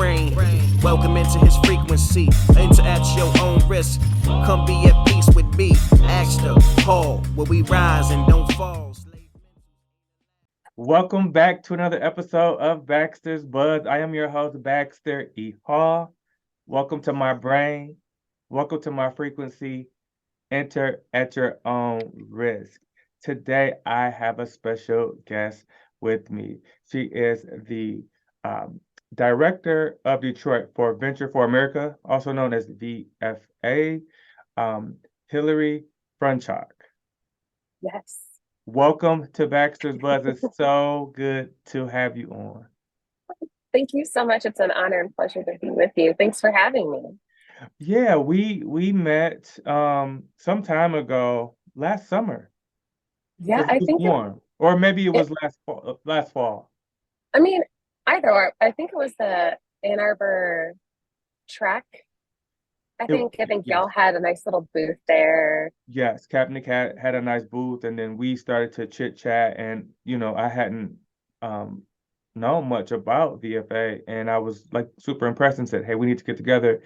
brain. Welcome into his frequency. Enter at your own risk. Come be at peace with me. Ask the Paul, where we rise and don't fall. Welcome back to another episode of Baxter's Buzz. I am your host, Baxter E. Hall. Welcome to my brain. Welcome to my frequency. Enter at your own risk. Today, I have a special guest with me. She is the Director of Detroit for Venture for America, also known as VFA, Hilary Ferencak. Yes. Welcome to Baxter's Buzz. It's so good to have you on. Thank you so much. It's an honor and pleasure to be with you. Thanks for having me. Yeah, we met some time ago, last summer. Yeah, Because I it was think warm. Or maybe it it, was last fall. I mean, either or. I think it was the Ann Arbor Trek. I think Yes. y'all had a nice little booth there. Yes, Kaepernick had a nice booth, and then we started to chit chat, and I hadn't um known much about VFA, and I was like super impressed and said, "Hey, we need to get together.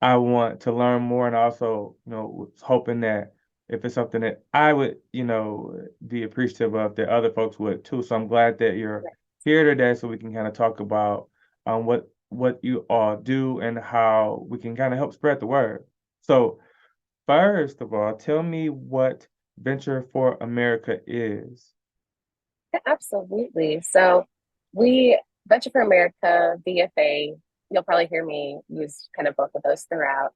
I want to learn more," and also, was hoping that if it's something that I would, be appreciative of, that other folks would too. So I'm glad that you're here today, so we can kind of talk about what you all do and how we can kind of help spread the word. So first of all, tell me what Venture for America is. Yeah, absolutely. So we Venture for America, VFA, you'll probably hear me use kind of both of those throughout.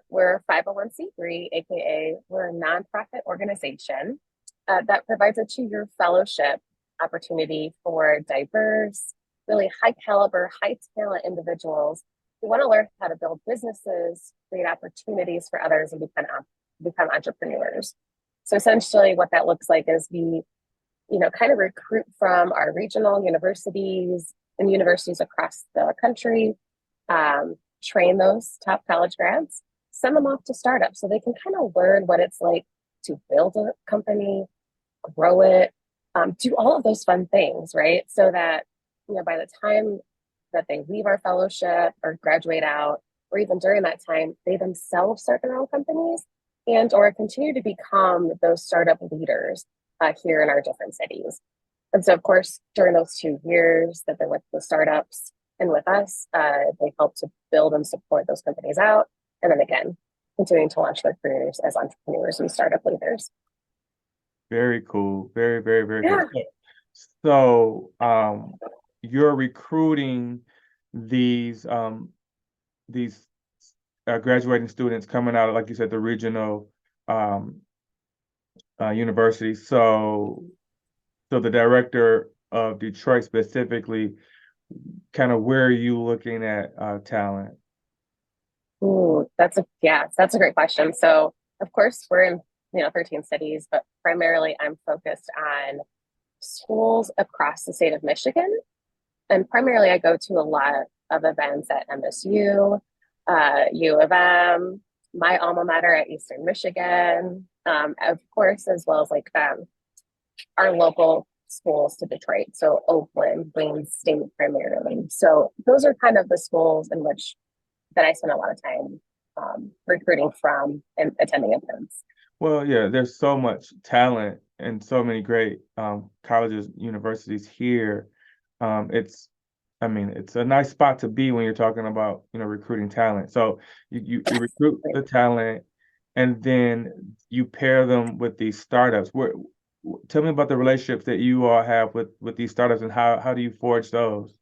We're a 501c3, aka we're a nonprofit organization that provides a 2-year fellowship opportunity for diverse, really high caliber, high talent individuals who want to learn how to build businesses, create opportunities for others, and become entrepreneurs. So essentially, what that looks like is we kind of recruit from our regional universities and universities across the country, train those top college grads, send them off to startups so they can kind of learn what it's like to build a company, grow it, do all of those fun things, right? So that, by the time that they leave our fellowship or graduate out, or even during that time, they themselves start their own companies and or continue to become those startup leaders here in our different cities. And so, of course, during those 2 years that they're with the startups and with us, they help to build and support those companies out. And then again, continuing to launch their careers as entrepreneurs and startup leaders. Very cool. Very, very, very Yeah. cool. So, you're recruiting these graduating students coming out of, like you said, the regional universities. So the director of Detroit specifically, kind of where are you looking at talent? Ooh, that's a great question. So of course we're in 13 cities, but primarily I'm focused on schools across the state of Michigan. And primarily I go to a lot of events at MSU, U of M, my alma mater at Eastern Michigan, of course, as well as our local schools to Detroit. So Oakland, Wayne State primarily. So those are kind of the schools in which that I spend a lot of time recruiting from and attending events. Well, yeah, there's so much talent and so many great colleges, universities here. It's a nice spot to be when you're talking about, recruiting talent. So you recruit the talent, and then you pair them with these startups. Tell me about the relationships that you all have with these startups, and how do you forge those?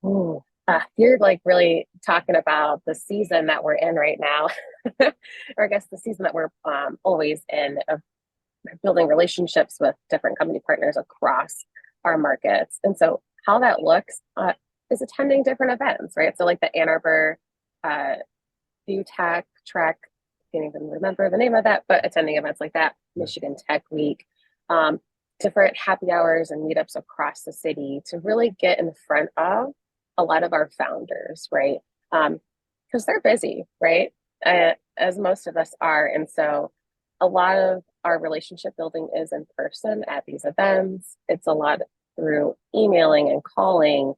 Ooh, you're really talking about the season that we're in right now, or I guess the season that we're always in, of building relationships with different company partners across our markets. And so how that looks is attending different events, right? So like the Ann Arbor Tech Trek, can't even remember the name of that, but attending events like that, Michigan Tech Week, different happy hours and meetups across the city to really get in front of a lot of our founders, right? Because they're busy, right? As most of us are. And so a lot of our relationship building is in person at these events. It's a lot through emailing and calling,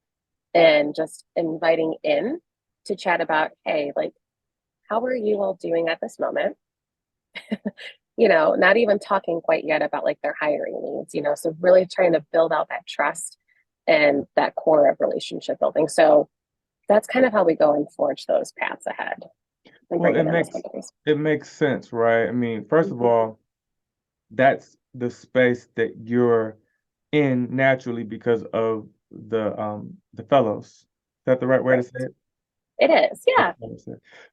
and just inviting in to chat about, hey, like, how are you all doing at this moment? Not even talking quite yet about like their hiring needs, so really trying to build out that trust and that core of relationship building. So that's kind of how we go and forge those paths ahead and Well, bring it in those companies. it makes sense, right? I mean, first of all, that's the space that you're in naturally because of the fellows. Is that the right way to Right. say it? It is, yeah.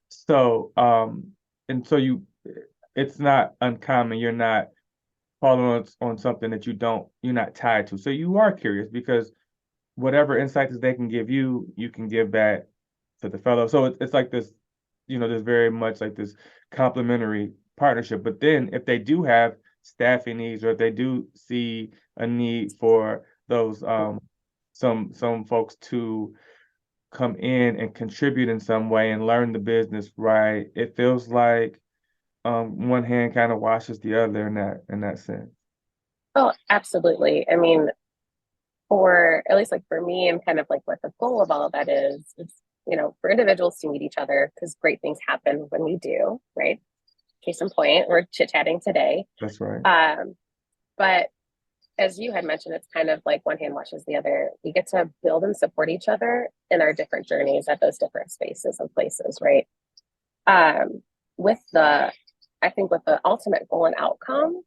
So, and so it's not uncommon. You're not calling on something that you're not tied to. So you are curious because whatever insights they can give you, you can give back to the fellow. So it's like this, there's very much like this complementary partnership. But then if they do have staffing needs or if they do see a need for those some folks to come in and contribute in some way and learn the business, right, it feels like one hand kind of washes the other in that sense. Oh, absolutely. I mean, for at least like for me and kind of like what the goal of all of that is, for individuals to meet each other because great things happen when we do, right? Case in point, we're chit-chatting today. That's right. But as you had mentioned, it's kind of like one hand washes the other. We get to build and support each other in our different journeys at those different spaces and places, right? Um, with the, I think with the ultimate goal and outcome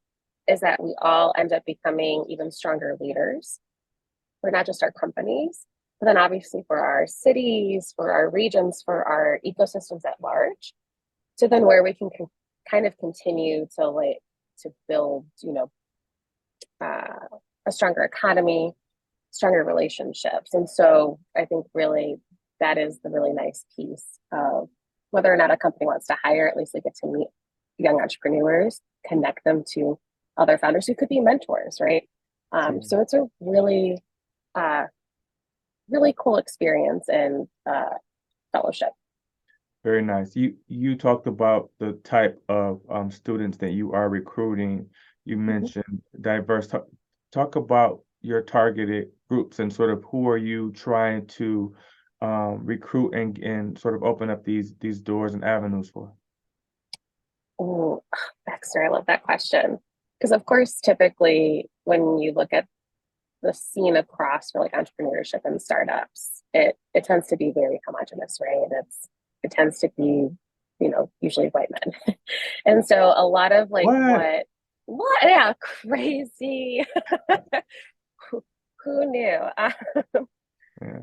is that we all end up becoming even stronger leaders for not just our companies, but then obviously for our cities, for our regions, for our ecosystems at large, to then where we can kind of continue to build, a stronger economy, stronger relationships. And so I think really that is the really nice piece of whether or not a company wants to hire, at least they get to meet young entrepreneurs, connect them to other founders who could be mentors, right? So it's a really, really cool experience and fellowship. Very nice. You talked about the type of students that you are recruiting. You mentioned diverse. Talk about your targeted groups and sort of who are you trying to recruit and sort of open up these doors and avenues for. Oh, Baxter, I love that question. Because of course, typically when you look at the scene across for like entrepreneurship and startups, it tends to be very homogenous, right? It tends to be, usually white men. And so a lot of like What? yeah, crazy. Who knew? Yeah.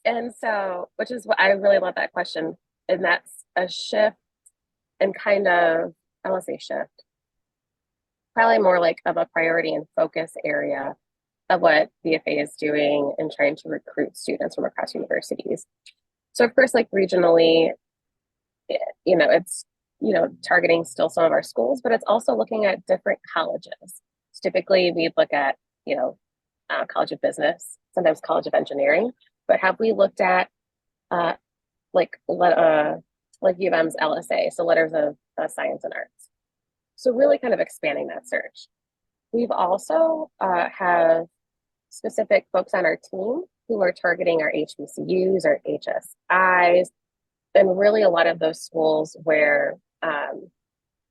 And so, which is what I really love that question. And that's a shift and kind of, I won't say shift, probably more like of a priority and focus area of what VFA is doing and trying to recruit students from across universities. So of course, like regionally, it's, targeting still some of our schools, but it's also looking at different colleges. So typically we'd look at, College of Business, sometimes College of Engineering, but have we looked at like U of M's LSA, so Letters of Science and Arts. So really kind of expanding that search. We've also have specific folks on our team who are targeting our HBCUs, our HSIs, and really a lot of those schools where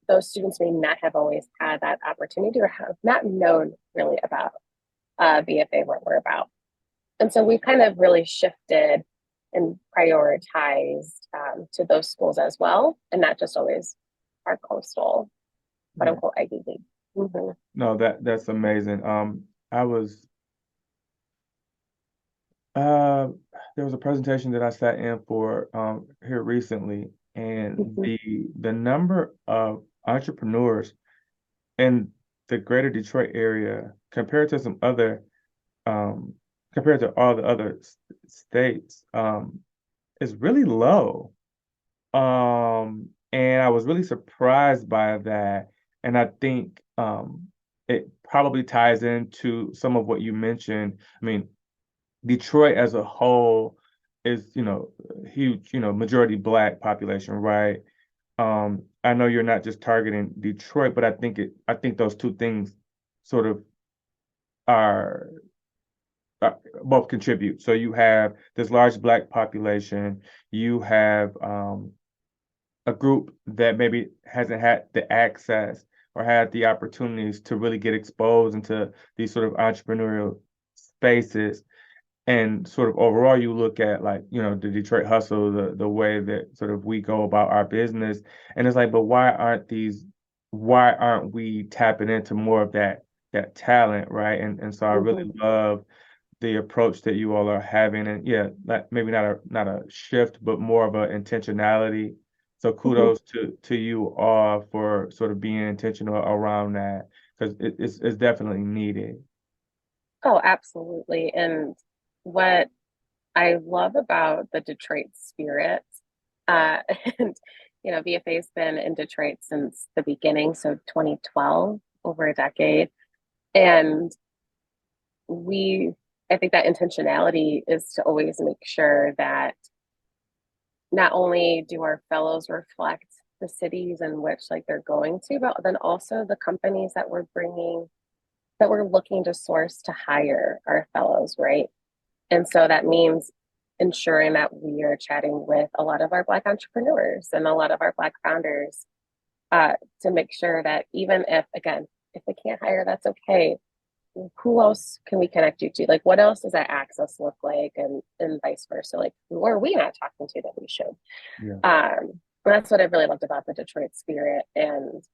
those students may not have always had that opportunity or have not known really about VFA, what we're about. And so we've kind of really shifted and prioritized to those schools as well, and not just always our coastal, quote unquote, Ivy League. Mm-hmm. No, that's amazing. I was there was a presentation that I sat in for here recently, and the number of entrepreneurs in the greater Detroit area compared to some other compared to all the other states is really low. And I was really surprised by that. And I think it probably ties into some of what you mentioned. I mean, Detroit as a whole is, huge, majority Black population, right? I know you're not just targeting Detroit, but I think those two things sort of are both contribute. So you have this large Black population, you have a group that maybe hasn't had the access or had the opportunities to really get exposed into these sort of entrepreneurial spaces. And sort of overall, you look at like, the Detroit hustle, the way that sort of we go about our business. And it's like, but why aren't we tapping into more of that talent, right? And so I really Mhm. love the approach that you all are having. And yeah, maybe not a shift, but more of a intentionality. So Mhm. kudos to you all for sort of being intentional around that, because it's definitely needed. Oh, absolutely. And what I love about the Detroit spirit, uh, and VFA's been in Detroit since the beginning, so 2012, over a decade. And we, I think that intentionality is to always make sure that not only do our fellows reflect the cities in which like they're going to, but then also the companies that we're bringing, that we're looking to source to hire our fellows, right? And so that means ensuring that we are chatting with a lot of our Black entrepreneurs and a lot of our Black founders, to make sure that even if, again, if they can't hire, that's okay. Who else can we connect you to? Like, what else does that access look like? And vice versa. Like, who are we not talking to that we should? Yeah. That's what I really loved about the Detroit spirit, and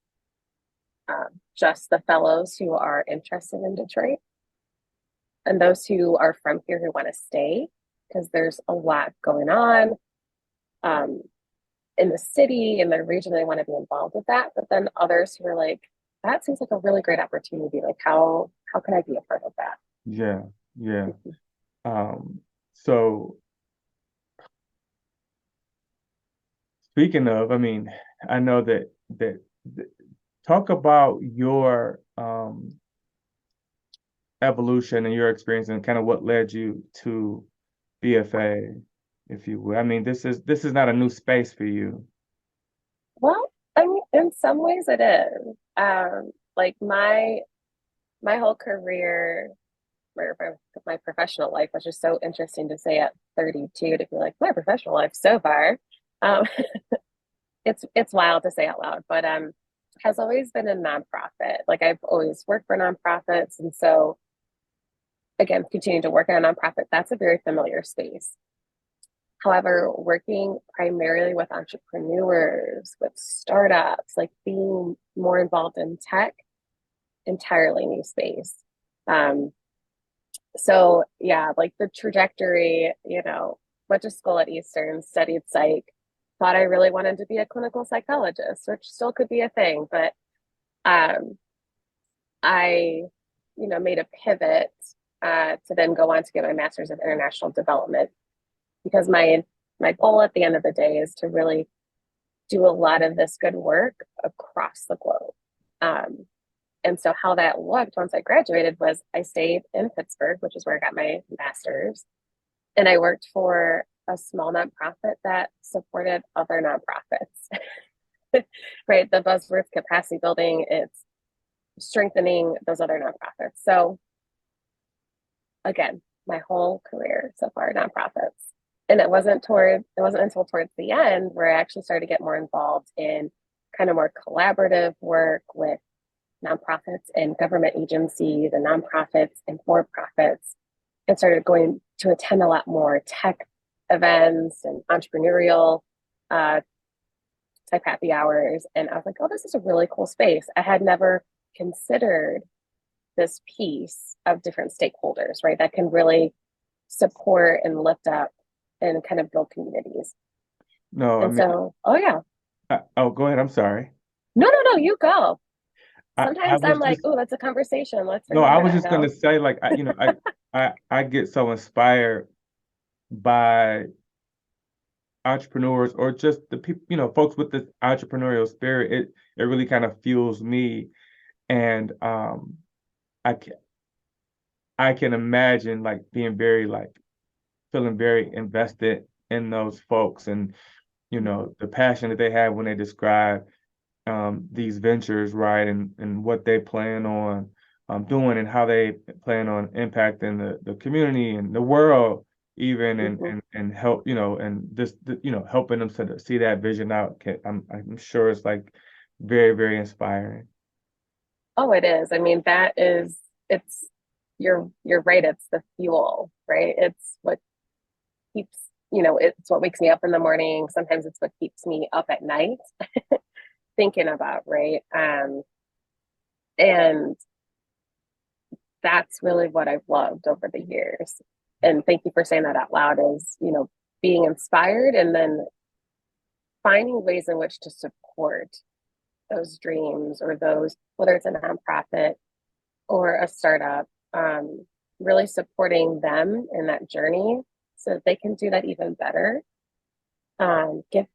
just the fellows who are interested in Detroit and those who are from here who want to stay, because there's a lot going on um, in the city and the region. They want to be involved with that, but then others who are like, that seems like a really great opportunity. Like, how can I be a part of that? Yeah, yeah. So speaking of, I mean, I know that talk about your evolution and your experience and kind of what led you to BFA, if you will. I mean, this is not a new space for you. Well, I mean, in some ways it is. Like my whole career, or my professional life was just so interesting to say at 32 to be like my professional life so far. Um, it's wild to say out loud, but has always been a nonprofit. Like I've always worked for nonprofits, and so again, continuing to work in a nonprofit, that's a very familiar space. However, working primarily with entrepreneurs, with startups, like being more involved in tech, entirely new space. Um, so yeah, like the trajectory, went to school at Eastern, studied psych, thought I really wanted to be a clinical psychologist, which still could be a thing, but um, I, made a pivot to then go on to get my master's of international development, because my goal at the end of the day is to really do a lot of this good work across the globe. Um, and so how that looked once I graduated was I stayed in Pittsburgh, which is where I got my master's, and I worked for a small nonprofit that supported other nonprofits. Right, the buzzwords capacity building, it's strengthening those other nonprofits. So again, my whole career so far, nonprofits. And it wasn't until towards the end where I actually started to get more involved in kind of more collaborative work with nonprofits and government agencies and nonprofits and for profits, and started going to attend a lot more tech events and entrepreneurial uh, type happy hours. And I was like, oh, this is a really cool space. I had never considered this piece of different stakeholders, right? That can really support and lift up and kind of build communities. No, I And mean, so, oh yeah, oh, go ahead. I'm sorry. no, you go. I Sometimes I'm was like, just oh, that's a conversation. Let's no, I remember was that just gonna now. say like I get so inspired by entrepreneurs or just the people, folks with this entrepreneurial spirit. It really kind of fuels me, and I can I can imagine like being very like feeling very invested in those folks, and Mhm. the passion that they have when they describe these ventures, right, and what they plan on doing and how they plan on impacting the community and the world even, and help, and just, helping them to see that vision out. I'm sure it's like very, very inspiring. Oh, it is. I mean, it's you're right. It's the fuel, right? It's what keeps, it's what wakes me up in the morning. Sometimes it's what keeps me up at night thinking about, right? And that's really what I've loved over the years. And thank you for saying that out loud, is, being inspired and then finding ways in which to support those dreams, or those, whether it's a nonprofit or a startup, really supporting them in that journey so that they can do that even better. Give,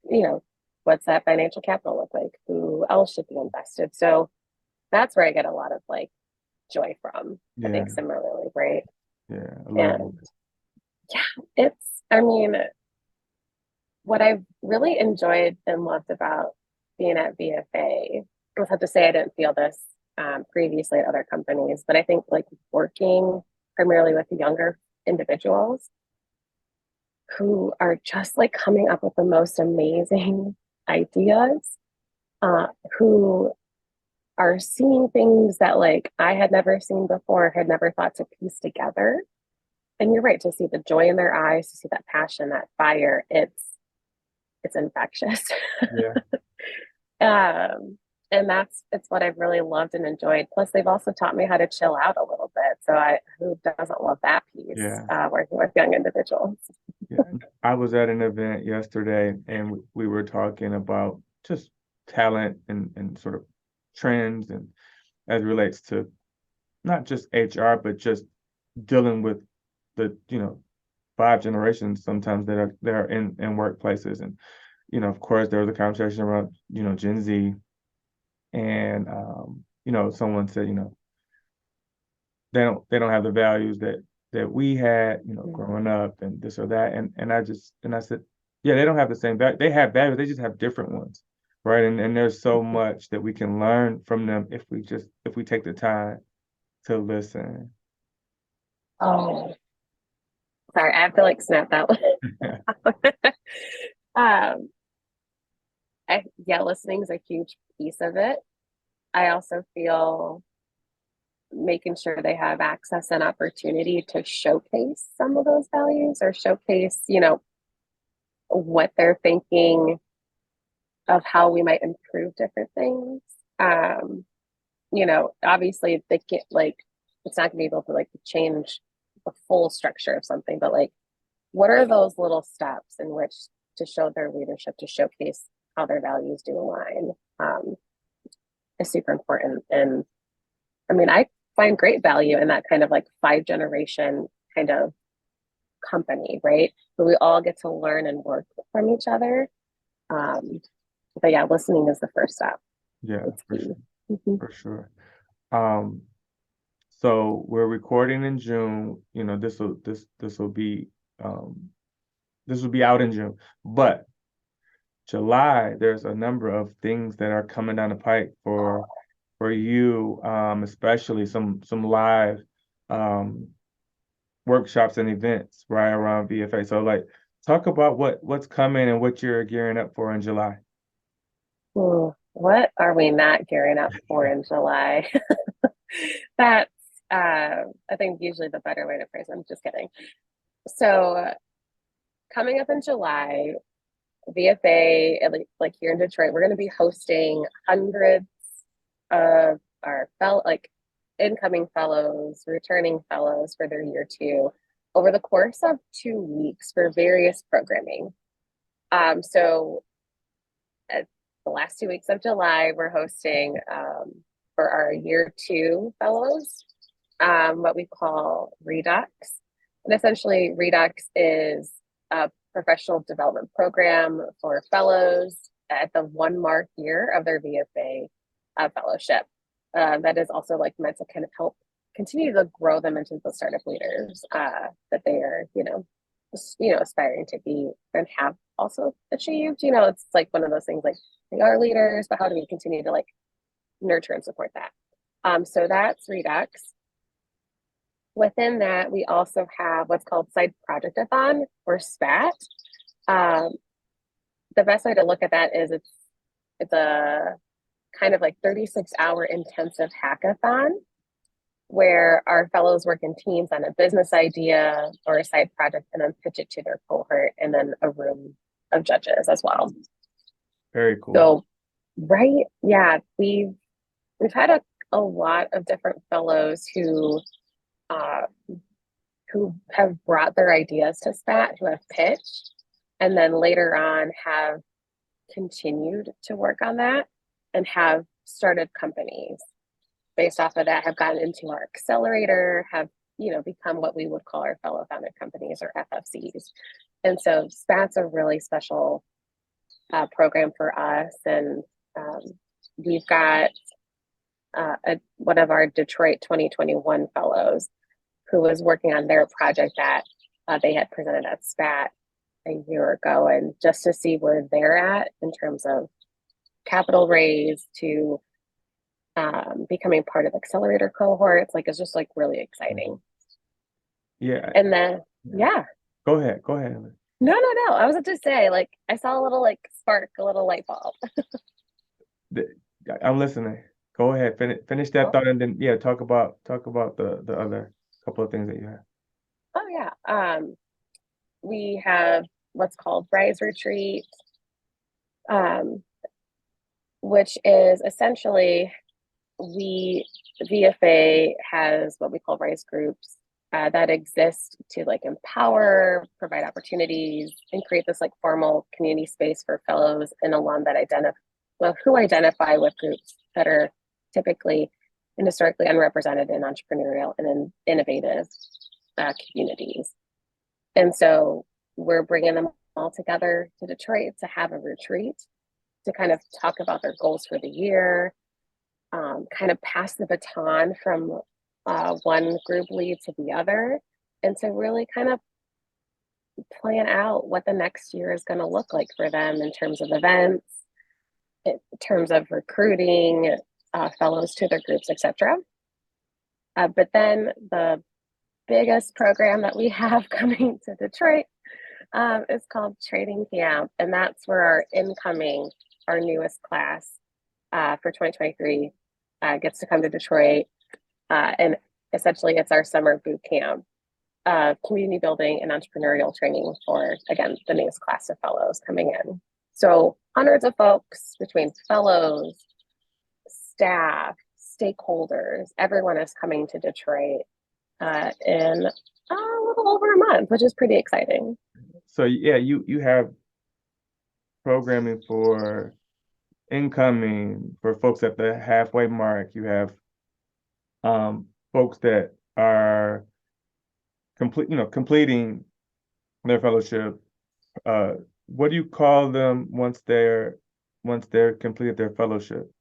what's that financial capital look like? Who else should be invested? So that's where I get a lot of like joy from. I think similarly, right? Yeah, I love And yeah, I mean, what I've really enjoyed and loved about being at VFA, I have to say I didn't feel this previously at other companies, but I think like working primarily with younger individuals who are just like coming up with the most amazing ideas, who are seeing things that like I had never seen before, had never thought to piece together. And you're right, to see the joy in their eyes, to see that passion, that fire, it's infectious. Yeah. And it's what I've really loved and enjoyed. Plus, they've also taught me how to chill out a little bit. So who doesn't love that piece? Working with young individuals. Yeah. I was at an event yesterday, and we were talking about just talent and sort of trends, and as it relates to not just HR, but just dealing with the 5 generations sometimes that are in workplaces. And of course there was a conversation around Gen Z, and someone said they don't have the values that we had growing up, and this or that, and I said, yeah, they don't have the same value. They have values, they just have different ones, right? And there's so much that we can learn from them if we take the time to listen. Oh, sorry, I have to like snap that one. Listening is a huge piece of it. I also feel making sure they have access and opportunity to showcase some of those values, or showcase, what they're thinking of how we might improve different things. Obviously they get like, it's not gonna be able to like change the full structure of something, but like, what are those little steps in which to show their leadership, to showcase how their values do align, is super important. And I mean, I find great value in that kind of like 5-generation kind of company, right? Where we all get to learn and work from each other. But yeah, listening is the first step. Yeah, for sure. For sure. So we're recording in June. This will be out in June, but July, there's a number of things that are coming down the pike for you, especially some live workshops and events right around VFA. So like, talk about what's coming and what you're gearing up for in July. What are we not gearing up for in July? That's I think usually the better way to phrase it. I'm just kidding. So coming up in July, VFA, like here in Detroit, we're going to be hosting hundreds of our incoming fellows, returning fellows for their year 2 over the course of 2 weeks for various programming. So at the last 2 weeks of July, we're hosting for our year 2 fellows what we call Redux. And essentially, Redux is a professional development program for fellows at the 1-mark year of their VFA fellowship. That is also like meant to kind of help continue to grow them into the startup leaders that they are, aspiring to be and have also achieved. It's like one of those things like they are leaders, but how do we continue to like nurture and support that? So that's Redux. Within that, we also have what's called Side Project-a-thon, or SPAT. Um, the best way to look at that is it's a kind of like 36-hour intensive hackathon where our fellows work in teams on a business idea or a side project and then pitch it to their cohort and then a room of judges as well. Very cool. So, right, yeah, we've had a lot of different fellows uh, who have brought their ideas to SPAT, who have pitched, and then later on have continued to work on that and have started companies based off of that, have gotten into our accelerator, have become what we would call our fellow founded companies, or FFCs. And so SPAT's a really special program for us, and we've got one of our Detroit 2021 fellows who was working on their project that they had presented at SPAT a year ago, and just to see where they're at in terms of capital raise to becoming part of accelerator cohorts, like, it's just like really exciting. Yeah. And then yeah. Go ahead. No. I was just say, like, I saw a little like spark, a little light bulb. I'm listening. Go ahead. Finish that thought, and then talk about the other couple of things that you have. Oh yeah. We have what's called Rise Retreat, which is essentially VFA has what we call Rise groups that exist to like empower, provide opportunities, and create this like formal community space for fellows and alum that who identify with groups that are typically and historically unrepresented in entrepreneurial and in innovative communities. And so we're bringing them all together to Detroit to have a retreat to kind of talk about their goals for the year, kind of pass the baton from one group lead to the other, and to really kind of plan out what the next year is going to look like for them in terms of events, in terms of recruiting fellows to their groups, etc. But then the biggest program that we have coming to Detroit is called Trading Camp, and that's where our newest class for 2023 gets to come to Detroit, and essentially it's our summer boot camp, community building and entrepreneurial training for, again, the newest class of fellows coming in. So hundreds of folks between fellows, staff, stakeholders, everyone is coming to Detroit in a little over a month, which is pretty exciting. So yeah, you have programming for incoming, for folks at the halfway mark. You have folks that are completing their fellowship. What do you call them once they're completed their fellowship?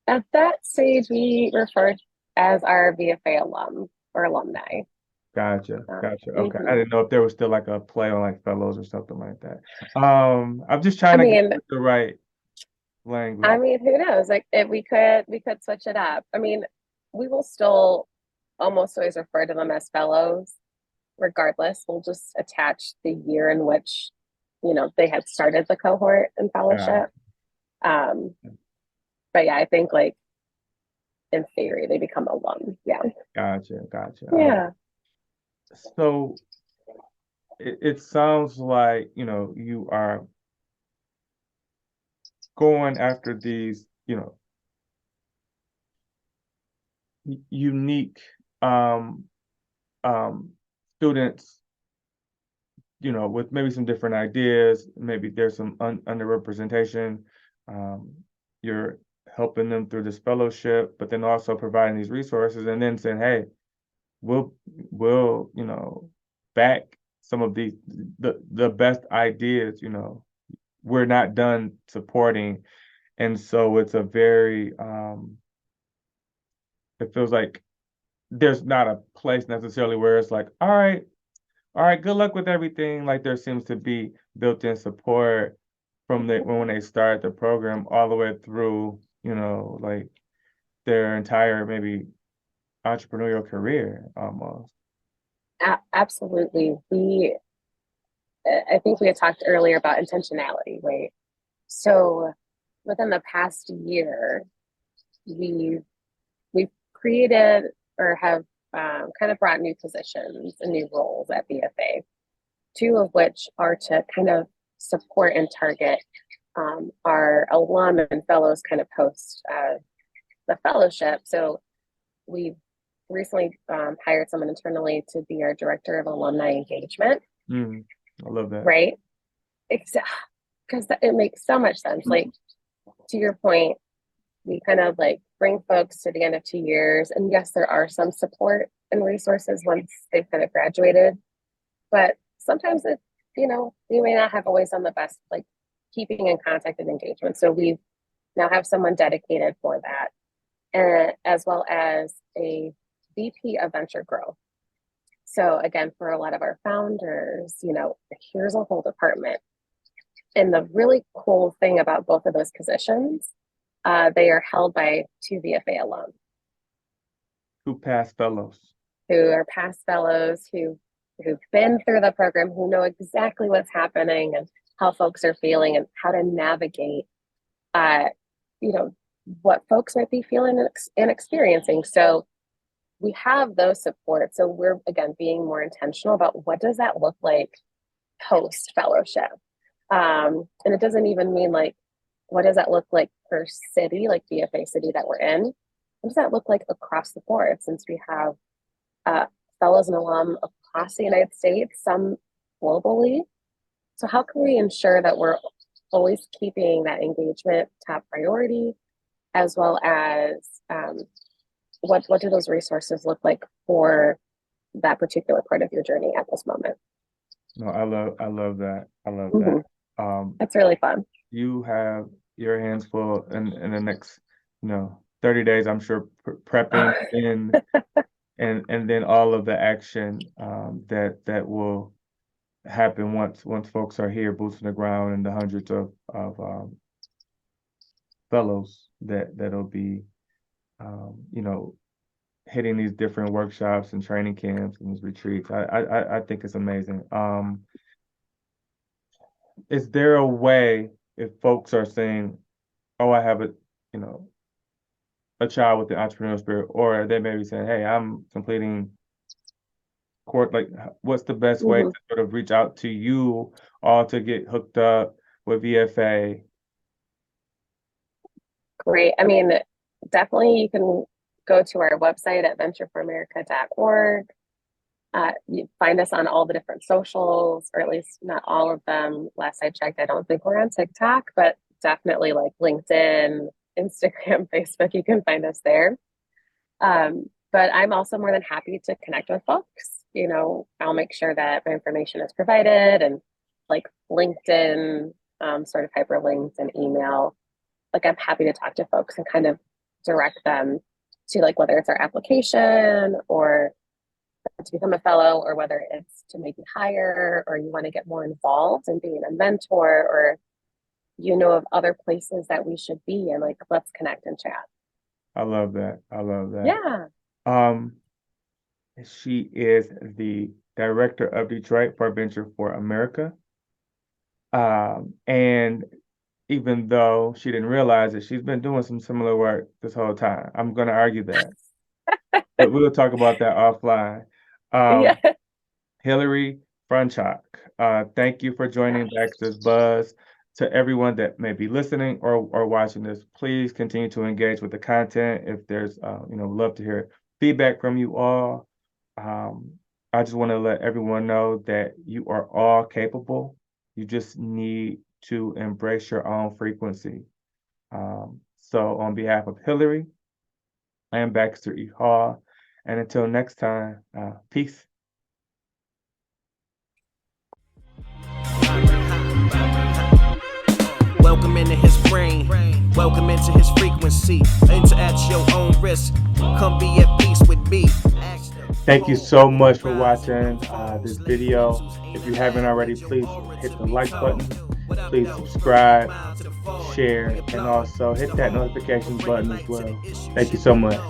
At that stage, we refer as our VFA alum or alumni. Gotcha. Okay. I didn't know if there was still like a play on like fellows or something like that. I'm just trying to get the right language. I mean, who knows? Like, if we could switch it up. I mean, we will still almost always refer to them as fellows, regardless. We'll just attach the year in which, they had started the cohort and fellowship. But yeah, I think like in theory they become alum. Yeah. Gotcha. Yeah. So it sounds like, you are going after these, unique students, with maybe some different ideas. Maybe there's some underrepresentation. You're helping them through this fellowship, but then also providing these resources, and then saying, hey, we'll back some of the best ideas. We're not done supporting. And so it's a very it feels like there's not a place necessarily where it's like, all right, good luck with everything. Like, there seems to be built-in support from when they start the program all the way through, like their entire maybe entrepreneurial career almost. Absolutely. I think we had talked earlier about intentionality, right? So within the past year, we've created or have kind of brought new positions and new roles at BFA, two of which are to kind of support and target our alum and fellows kind of post the fellowship. So we've recently hired someone internally to be our director of alumni engagement. I love that. Right? Because it makes so much sense. Like, to your point, we kind of like bring folks to the end of 2 years. And yes, there are some support and resources once they've kind of graduated. But sometimes it, we may not have always done the best, like keeping in contact and engagement. So we now have someone dedicated for that, and as well as a VP of venture growth. So again, for a lot of our founders, here's a whole department. And the really cool thing about both of those positions, they are held by 2 VFA alum. Who past fellows. Who are past fellows, who've been through the program, who know exactly what's happening and how folks are feeling and how to navigate, what folks might be feeling and experiencing. So we have those supports. So we're, again, being more intentional about what does that look like post fellowship. And it doesn't even mean like, what does that look like per city, like BFA city that we're in? What does that look like across the board? Since we have fellows and alum across the United States, some globally. So how can we ensure that we're always keeping that engagement top priority, as well as what do those resources look like for that particular part of your journey at this moment? No, I love that. I love that. That's really fun. You have your hands full in the next, 30 days, I'm sure, prepping and then all of the action that will happen once folks are here, boots on the ground, and the hundreds of fellows that'll be hitting these different workshops and training camps and these retreats. I think it's amazing. Is there a way, if folks are saying, oh, I have a child with the entrepreneurial spirit, or they may be saying, hey, I'm completing court, like what's the best way to sort of reach out to you all to get hooked up with VFA? Great. I mean, definitely you can go to our website at ventureforamerica.org. You find us on all the different socials, or at least not all of them. Last I checked, I don't think we're on TikTok, but definitely like LinkedIn, Instagram, Facebook, you can find us there. But I'm also more than happy to connect with folks. I'll make sure that my information is provided, and like LinkedIn, sort of hyperlinks and email. Like, I'm happy to talk to folks and kind of direct them to like whether it's our application or to become a fellow, or whether it's to maybe hire, or you want to get more involved in being a mentor, or of other places that we should be, and like, let's connect and chat. I love that. Yeah. She is the director of Detroit for Venture for America. And even though she didn't realize it, she's been doing some similar work this whole time. I'm going to argue that, but we'll talk about that offline. Yeah. Hilary Ferencak, thank you for joining Baxter's Buzz. To everyone that may be listening or watching this, please continue to engage with the content. If there's, love to hear feedback from you all. I just want to let everyone know that you are all capable. You just need to embrace your own frequency. So on behalf of Hilary, I am Baxter E. Hall. And until next time, peace. Welcome into his brain, welcome into his frequency. Enter at your own risk, come be at peace with me. Thank you so much for watching this video. If you haven't already, please hit the like button Please subscribe, share, and also hit that notification button as well. Thank you so much.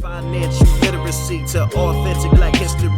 Financial literacy to authentic black history.